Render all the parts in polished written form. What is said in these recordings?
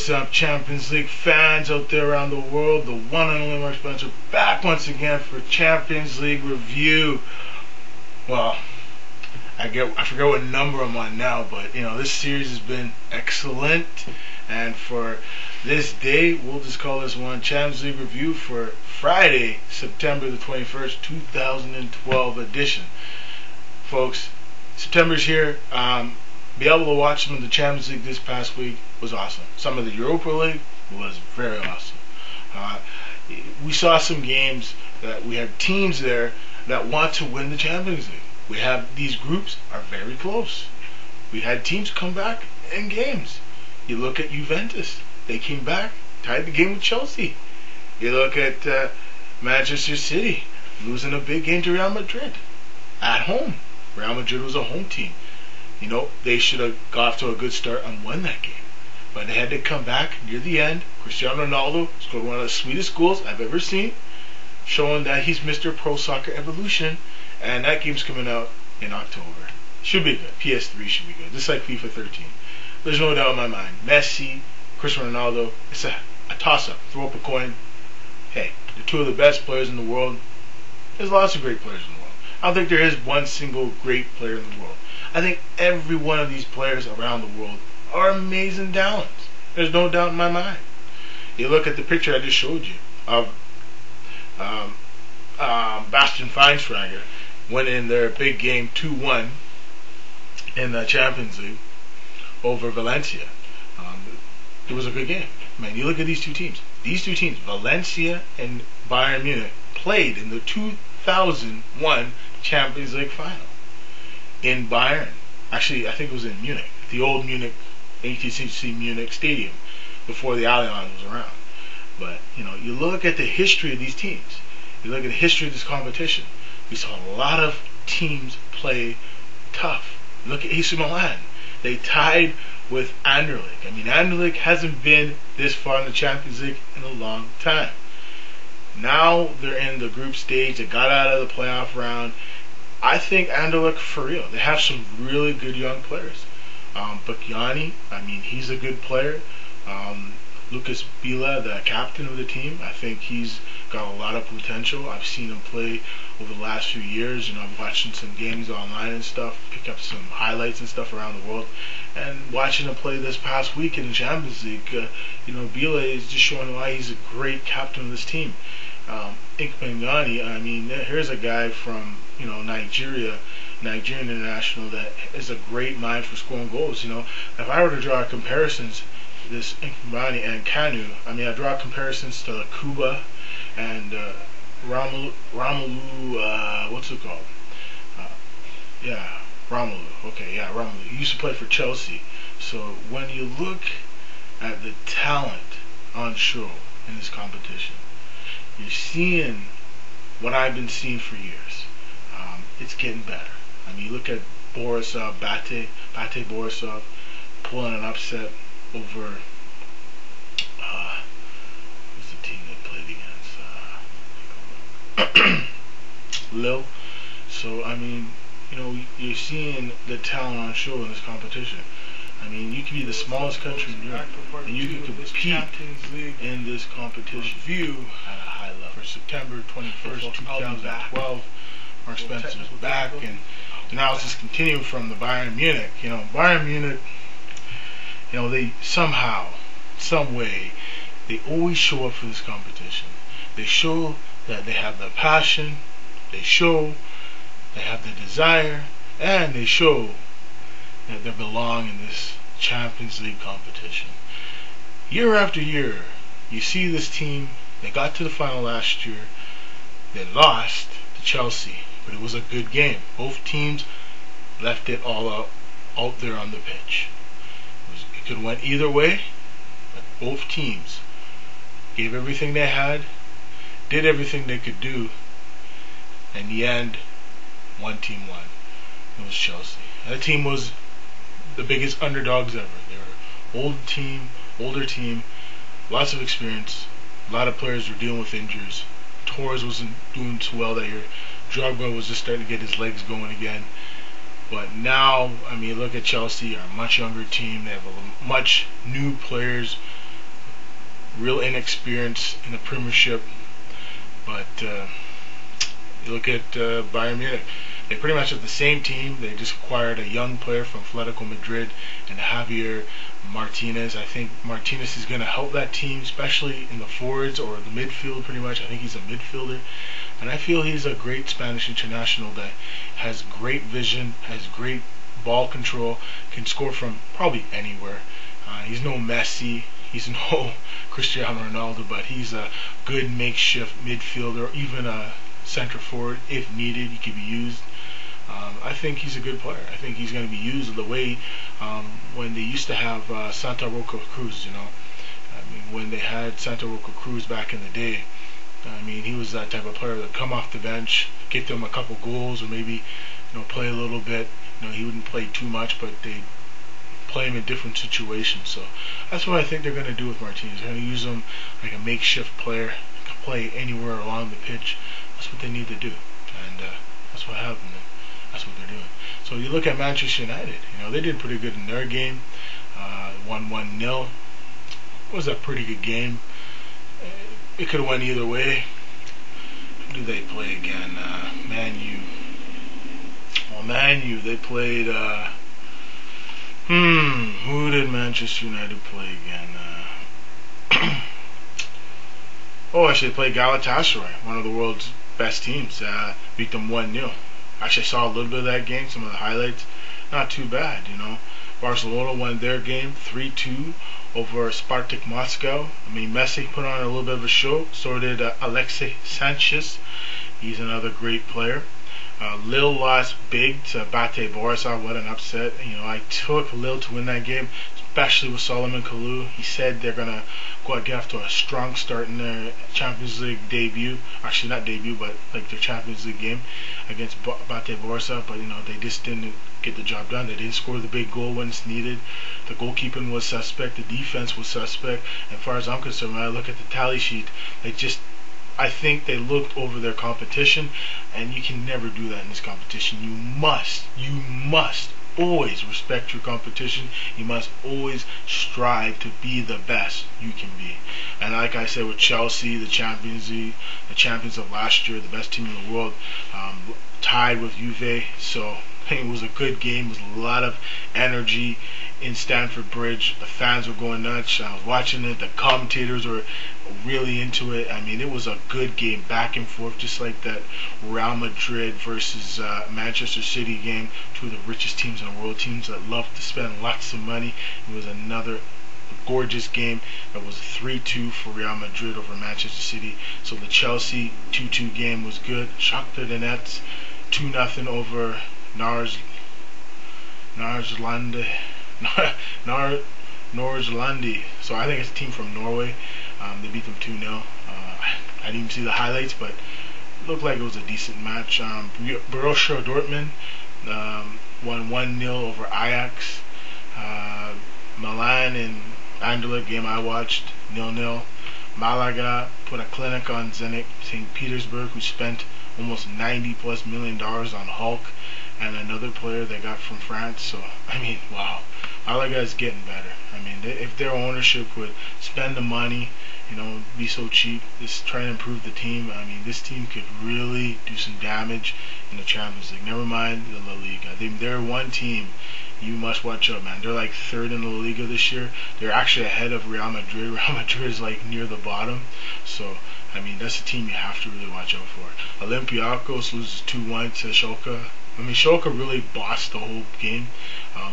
What's up, Champions League fans out there around the world? The one and only Mark Spencer back once again for Champions League review. Well, I forget what number I'm on now, but this series has been excellent. And for this day, we'll just call this one Champions League review for Friday, September the 21st, 2012 edition. Folks, September's here. Be able to watch some of the Champions League this past week was awesome. Some of the Europa League was very awesome. We saw some games that we have teams there that want to win the Champions League. We have these groups are very close. We had teams come back in games. You look at Juventus, they came back, tied the game with Chelsea. You look at Manchester City losing a big game to Real Madrid at home. Real Madrid was a home team. They should have got off to a good start and won that game. But they had to come back near the end. Cristiano Ronaldo scored one of the sweetest goals I've ever seen, showing that he's Mr. Pro Soccer Evolution. And that game's coming out in October. Should be good. PS3 should be good. Just like FIFA 13. There's no doubt in my mind. Messi, Cristiano Ronaldo, it's a toss-up. Throw up a coin. Hey, they're two of the best players in the world. There's lots of great players in the world. I don't think there is one single great player in the world. I think every one of these players around the world are amazing talents. There's no doubt in my mind. You look at the picture I just showed you of Bastian Schweinsteiger winning their big game 2-1 in the Champions League over Valencia. It was a good game. Man, you look at these two teams. These two teams, Valencia and Bayern Munich, played in the 2001 Champions League final. In Bayern. Actually, I think it was in Munich. The old Munich, ATC Munich Stadium, before the Allianz was around. But, you look at the history of these teams. You look at the history of this competition. We saw a lot of teams play tough. Look at AC Milan. They tied with Anderlecht. Anderlecht hasn't been this far in the Champions League in a long time. Now they're in the group stage. They got out of the playoff round. I think Anderlecht for real. They have some really good young players. Bukiani, he's a good player. Lucas Bila, the captain of the team, I think he's got a lot of potential. I've seen him play over the last few years. I've watched some games online and stuff, pick up some highlights and stuff around the world. And watching him play this past week in the Champions League, Bila is just showing why he's a great captain of this team. Inkmangani, here's a guy from Nigeria, Nigerian international that is a great mind for scoring goals. If I were to draw comparisons, this Inkmangani and Kanu, I draw comparisons to Kuba and Romelu, what's it called? Romelu. Okay, yeah, Romelu. He used to play for Chelsea. So when you look at the talent on show in this competition, you're seeing what I've been seeing for years. It's getting better. You look at Borisov, Bate Borisov, pulling an upset over who's the team they played against? Lille. So you're seeing the talent on show in this competition. You can be the smallest country in Europe, and you can compete in this competition. Review at a high level for September 21st, 2012. Mark Spencer's back, and now it's just continuing from the Bayern Munich. Bayern Munich, they somehow, some way, they always show up for this competition. They show that they have the passion, they show they have the desire, and they show that they belong in this Champions League competition. Year after year, you see this team, they got to the final last year, they lost to Chelsea, but it was a good game. Both teams left it all out there on the pitch. It could have went either way, but both teams gave everything they had, did everything they could do, and in the end, one team won. It was Chelsea. That team was the biggest underdogs ever. They were older team, lots of experience. A lot of players were dealing with injuries. Torres wasn't doing too well that year. Drogba was just starting to get his legs going again. But now, look at Chelsea, are a much younger team. They have much new players. real inexperience in the Premiership. But you look at Bayern Munich. They pretty much have the same team. They just acquired a young player from Atletico Madrid and Javier Martinez. I think Martinez is going to help that team, especially in the forwards or the midfield pretty much. I think he's a midfielder. And I feel he's a great Spanish international that has great vision, has great ball control, can score from probably anywhere. He's no Messi, he's no Cristiano Ronaldo, but he's a good makeshift midfielder, even a center forward if needed. He could be used. I think he's a good player. I think he's going to be used the way when they used to have Santa Roca Cruz. I mean, when they had Santa Roca Cruz back in the day. I mean, he was that type of player that come off the bench, get them a couple goals, or maybe play a little bit. He wouldn't play too much, but they'd play him in different situations. So that's what I think they're going to do with Martinez. They're going to use him like a makeshift player, can play anywhere along the pitch. That's what they need to do, and that's what happened. That's what they're doing. So you look at Manchester United. They did pretty good in their game. Won 1-0. It was a pretty good game. It could have went either way. Who do they play again? Man U. Well, Man U, they played. Who did Manchester United play again? Actually, they played Galatasaray, one of the world's best teams. Beat them 1-0. Actually, I saw a little bit of that game, some of the highlights. Not too bad. Barcelona won their game 3-2 over Spartak Moscow. I mean, Messi put on a little bit of a show. So did Alexis Sanchez. He's another great player. Lille lost big to Bate Borisov. What an upset. I took Lille to win that game, especially with Solomon Kalou. He said they're going to get off to a strong start in their Champions League debut. Actually, not debut, but like their Champions League game against Bate Borisov. But, they just didn't get the job done. They didn't score the big goal when it's needed. The goalkeeping was suspect. The defense was suspect. And as far as I'm concerned, when I look at the tally sheet, I think they looked over their competition, and you can never do that in this competition. You must always respect your competition. You must always strive to be the best you can be. And like I said with Chelsea, the Champions League, the champions of last year, the best team in the world, tied with Juve. So it was a good game. It was a lot of energy in Stamford Bridge. The fans were going nuts. I was watching it. The commentators were really into it. I mean, it was a good game, back and forth, just like that Real Madrid versus Manchester City game. Two of the richest teams in the world, teams that love to spend lots of money. It was another gorgeous game. It was 3-2 for Real Madrid over Manchester City. So the Chelsea 2-2 game was good. Shakhtar Donetsk 2-0 over Norrlandi. So I think it's a team from Norway. They beat them 2-0. I didn't even see the highlights, but it looked like it was a decent match. Borussia Dortmund won 1-0 over Ajax. Milan and Anderlecht game I watched 0-0. Malaga put a clinic on Zenit St. Petersburg, who spent almost $90+ million on Hulk and another player they got from France. So I mean, wow, Malaga is getting better. I mean, if their ownership would spend the money, be so cheap, just try to improve the team. I mean, this team could really do some damage in the Champions League. Never mind the La Liga. They're one team you must watch out, man. They're like third in the La Liga this year. They're actually ahead of Real Madrid. Real Madrid is like near the bottom. So, I mean, that's a team you have to really watch out for. Olympiacos loses 2-1 to Schalke. I mean, Schalke really bossed the whole game.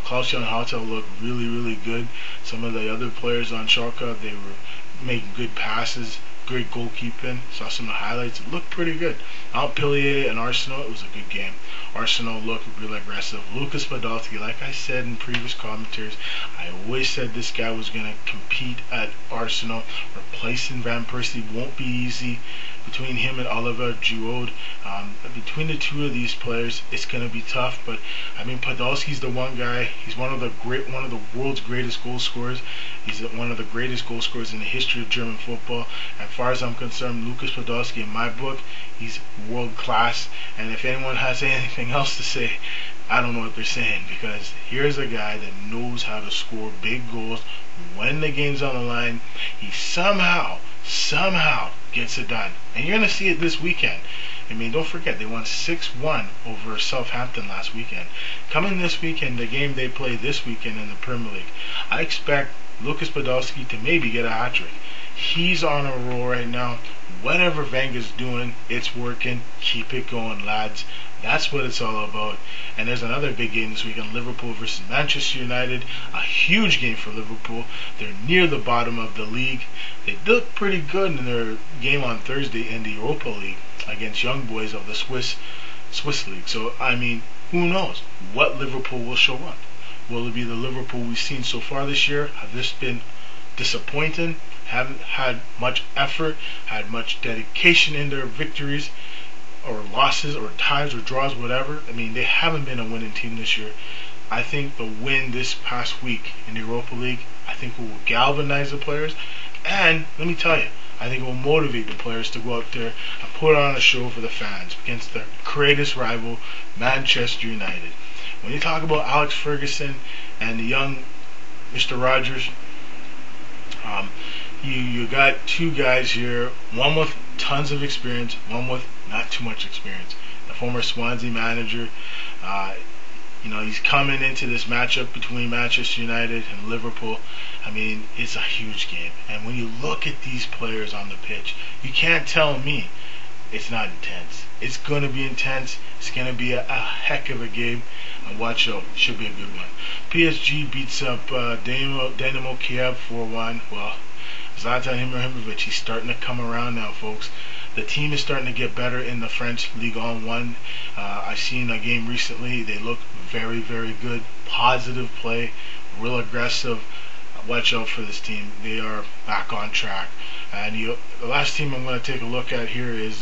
Klaus-Jan Huntelaar looked really, really good. Some of the other players on Schalke, they were making good passes, great goalkeeping. Saw some of the highlights. It looked pretty good. Montpellier and Arsenal, it was a good game. Arsenal looked really aggressive. Lucas Podolski, like I said in previous commentaries, I always said this guy was going to compete at Arsenal. Replacing Van Persie won't be easy. Between him and Oliver Giroud, between the two of these players, it's going to be tough. But I mean, Podolski's the one guy. He's one of the world's greatest goal scorers. He's one of the greatest goal scorers in the history of German football. And far as I'm concerned, Lucas Podolski, in my book, he's world class. And if anyone has anything else to say, I don't know what they're saying, because here's a guy that knows how to score big goals when the game's on the line. He somehow gets it done. And you're going to see it this weekend. I mean, don't forget, they won 6-1 over Southampton last weekend. Coming this weekend, the game they play this weekend in the Premier League, I expect Lucas Podolski to maybe get a hat-trick. He's on a roll right now. Whatever Wenger's doing, it's working. Keep it going, lads. That's what it's all about. And there's another big game this weekend, Liverpool versus Manchester United. A huge game for Liverpool. They're near the bottom of the league. They look pretty good in their game on Thursday in the Europa League against young boys of the Swiss League. So, I mean, who knows what Liverpool will show up. Will it be the Liverpool we've seen so far this year? Have this been disappointing? Haven't had much effort, had much dedication in their victories or losses or ties or draws, whatever. I mean, they haven't been a winning team this year. I think the win this past week in the Europa League, I think it will galvanize the players. And let me tell you, I think it will motivate the players to go out there and put on a show for the fans against their greatest rival, Manchester United. When you talk about Alex Ferguson and the young Mr. Rogers, you got two guys here, one with tons of experience, one with not too much experience. The former Swansea manager, he's coming into this matchup between Manchester United and Liverpool. I mean, it's a huge game. And when you look at these players on the pitch, you can't tell me it's not intense. It's going to be intense. It's going to be a heck of a game. And watch out. Should be a good one. PSG beats up Dynamo Kiev 4-1. Well, Zlatan Ibrahimovic, he's starting to come around now, folks. The team is starting to get better in the French Ligue 1. I seen a game recently. They look very, very good. Positive play, real aggressive. Watch out for this team. They are back on track. And the last team I'm going to take a look at here is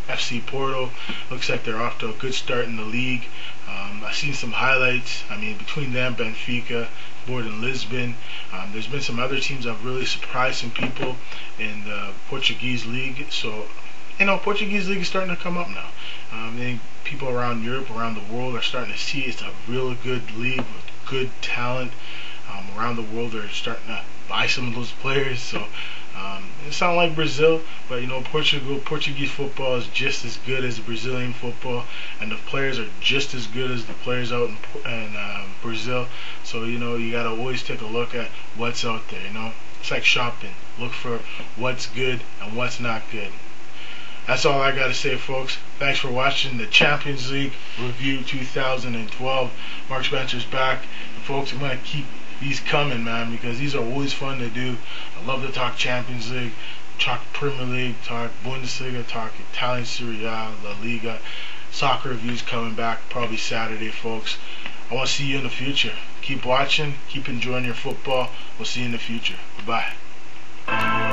FC Porto. Looks like they're off to a good start in the league. I've seen some highlights. I mean, between them, Benfica, Sporting Lisbon. There's been some other teams that have really surprised some people in the Portuguese league. So, Portuguese league is starting to come up now. I think people around Europe, around the world, are starting to see it's a real good league with good talent. Around the world, they're starting to buy some of those players. So it's not like Brazil, but Portuguese football is just as good as Brazilian football, and the players are just as good as the players out in Brazil. So you gotta always take a look at what's out there. It's like shopping. Look for what's good and what's not good. That's all I got to say, folks. Thanks for watching the Champions League Review 2012. Mark Spencer's back. And folks, I'm going to keep these coming, man, because these are always fun to do. I love to talk Champions League, talk Premier League, talk Bundesliga, talk Italian Serie A, La Liga. Soccer reviews coming back probably Saturday, folks. I want to see you in the future. Keep watching. Keep enjoying your football. We'll see you in the future. Bye-bye.